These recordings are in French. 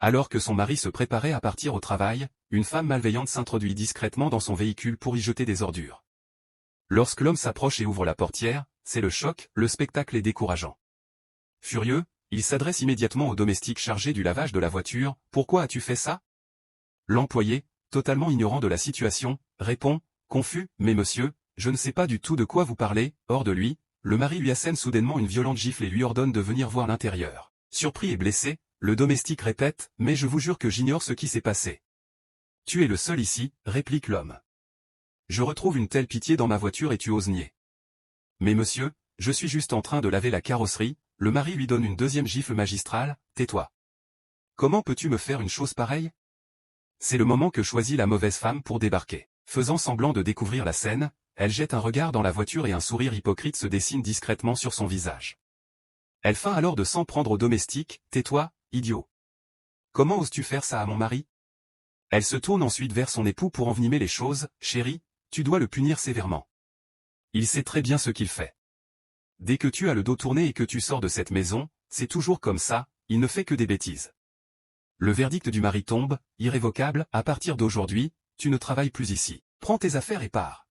Alors que son mari se préparait à partir au travail, une femme malveillante s'introduit discrètement dans son véhicule pour y jeter des ordures. Lorsque l'homme s'approche et ouvre la portière, c'est le choc, le spectacle est décourageant. Furieux, il s'adresse immédiatement au domestique chargé du lavage de la voiture. « Pourquoi as-tu fait ça ?» L'employé, totalement ignorant de la situation, répond, confus, « Mais monsieur, je ne sais pas du tout de quoi vous parlez. » Hors de lui, le mari lui assène soudainement une violente gifle et lui ordonne de venir voir l'intérieur. Surpris et blessé, le domestique répète, « Mais je vous jure que j'ignore ce qui s'est passé. »« Tu es le seul ici, » réplique l'homme. « Je retrouve une telle pitié dans ma voiture et tu oses nier. »« Mais monsieur, je suis juste en train de laver la carrosserie. » Le mari lui donne une deuxième gifle magistrale, « Tais-toi. Comment peux-tu me faire une chose pareille ?» C'est le moment que choisit la mauvaise femme pour débarquer. Faisant semblant de découvrir la scène, elle jette un regard dans la voiture et un sourire hypocrite se dessine discrètement sur son visage. Elle feint alors de s'en prendre au domestique, « Tais-toi, idiot. Comment oses-tu faire ça à mon mari ?» Elle se tourne ensuite vers son époux pour envenimer les choses, « Chérie, tu dois le punir sévèrement. Il sait très bien ce qu'il fait. Dès que tu as le dos tourné et que tu sors de cette maison, c'est toujours comme ça, il ne fait que des bêtises. » Le verdict du mari tombe, irrévocable, « À partir d'aujourd'hui, tu ne travailles plus ici. Prends tes affaires et pars. »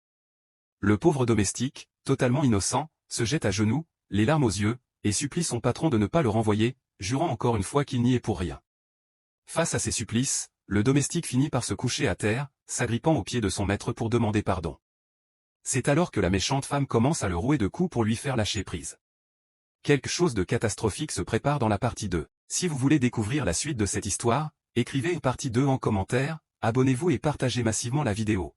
Le pauvre domestique, totalement innocent, se jette à genoux, les larmes aux yeux, et supplie son patron de ne pas le renvoyer, jurant encore une fois qu'il n'y est pour rien. Face à ces supplices, le domestique finit par se coucher à terre, s'agrippant aux pieds de son maître pour demander pardon. C'est alors que la méchante femme commence à le rouer de coups pour lui faire lâcher prise. Quelque chose de catastrophique se prépare dans la partie 2. Si vous voulez découvrir la suite de cette histoire, écrivez partie 2 en commentaire, abonnez-vous et partagez massivement la vidéo.